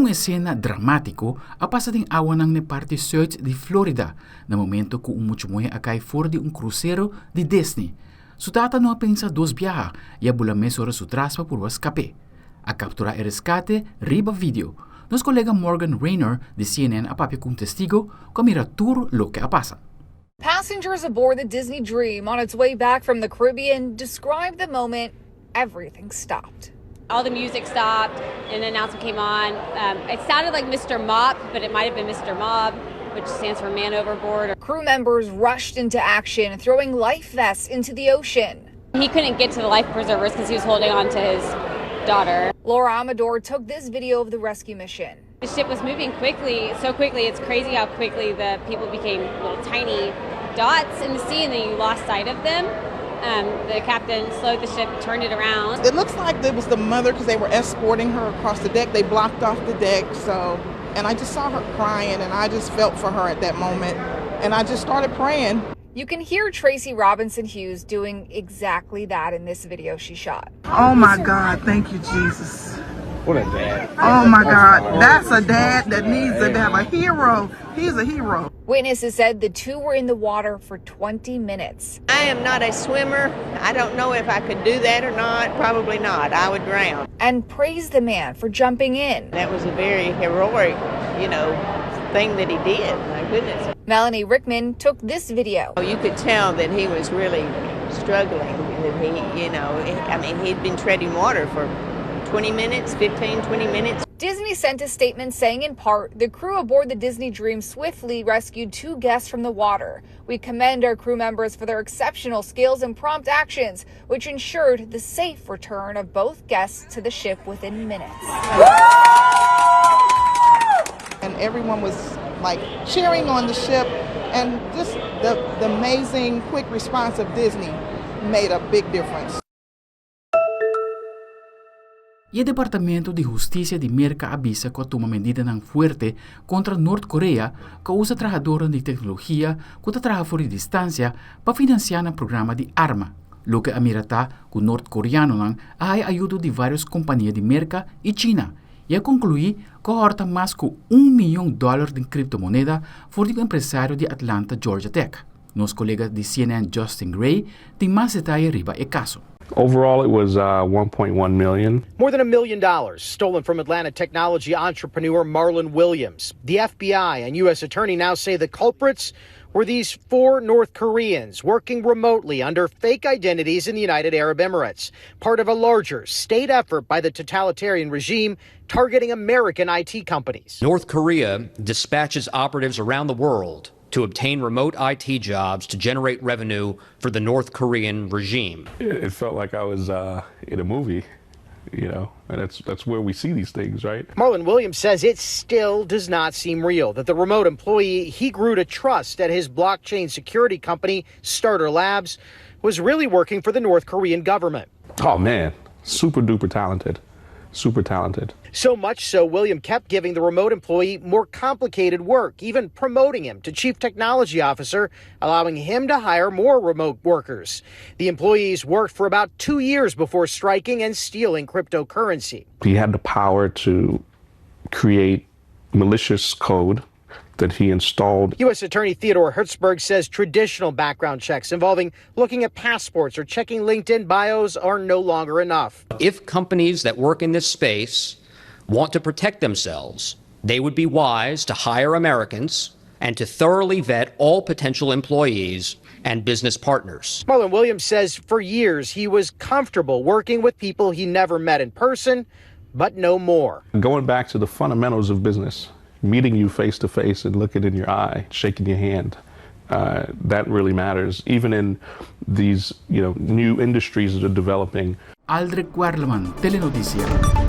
escena dramatico passa din awan ng parte South de Florida na momento kung umutsumuhe akay for de crucero de Disney. Su Tata no pensa dos viaja e bula mesora su traspa por escape. A captura e rescate riba video. Nos colega Morgan Rayner de CNN apapia kung testigo kamira tour lo que pasa. Passengers aboard the Disney Dream on its way back from the Caribbean described the moment everything stopped. All the music stopped, and an announcement came on. It sounded like Mr. Mop, but it might have been Mr. Mob, which stands for Man Overboard. Crew members rushed into action, throwing life vests into the ocean. He couldn't get to the life preservers because he was holding on to his daughter. Laura Amador took this video of the rescue mission. The ship was moving quickly, so quickly. It's crazy how quickly the people became little tiny dots in the sea, and then you lost sight of them. The captain slowed the ship, turned it around. It looks like it was the mother because they were escorting her across the deck. They blocked off the deck, and I just saw her crying, and I just felt for her at that moment, and I just started praying. You can hear Tracy Robinson Hughes doing exactly that in this video she shot. Oh my God, thank you, Jesus. What a dad. Oh my God, that's a dad that needs to have a hero. He's a hero. Witnesses said the two were in the water for 20 minutes. I am not a swimmer. I don't know if I could do that or not. Probably not. I would drown. And praised the man for jumping in. That was a very heroic, thing that he did. My goodness. Melanie Rickman took this video. You could tell that he was really struggling. That he'd been treading water for 20 minutes, 15, 20 minutes. Disney sent a statement saying in part, the crew aboard the Disney Dream swiftly rescued 2 guests from the water. We commend our crew members for their exceptional skills and prompt actions, which ensured the safe return of both guests to the ship within minutes. And everyone was cheering on the ship, and just the amazing quick response of Disney made a big difference. E Departamento de Husticia de Merca avisa que toma medida ng fuerte contra Noord-Korea que usa trabajadores de tecnología que trabaja fuera de distancia para financiar un programa de arma. Lo que amirata que Noord-Koreano ay ayuda de varias compañías de Merca y China. E a concluir que horta mais que $1 milhão de criptomoneda por o empresário de Atlanta, Georgia Tech. Nos colegas de CNN Justin Gray tem mais detalhes riba e caso. Overall, it was 1.1 million. More than $1 million stolen from Atlanta technology entrepreneur Marlon Williams. The FBI and U.S. Attorney now say the culprits were these 4 North Koreans working remotely under fake identities in the United Arab Emirates, part of a larger state effort by the totalitarian regime targeting American IT companies. North Korea dispatches operatives around the world to obtain remote IT jobs to generate revenue for the North Korean regime. It felt like I was in a movie, and that's where we see these things, right? Marlon Williams says it still does not seem real, that the remote employee he grew to trust at his blockchain security company, Starter Labs, was really working for the North Korean government. Oh man, super duper talented. Super talented. So much so, William kept giving the remote employee more complicated work, even promoting him to chief technology officer, allowing him to hire more remote workers. The employees worked for about 2 years before striking and stealing cryptocurrency. He had the power to create malicious code that he installed. U.S. Attorney Theodore Hertzberg says traditional background checks involving looking at passports or checking LinkedIn bios are no longer enough. If companies that work in this space want to protect themselves, they would be wise to hire Americans and to thoroughly vet all potential employees and business partners. Marlon Williams says for years he was comfortable working with people he never met in person, but no more. Going back to the fundamentals of business, meeting you face to face and looking in your eye, shaking your hand, that really matters, even in these new industries that are developing. Aldric Werleman, Telenoticia.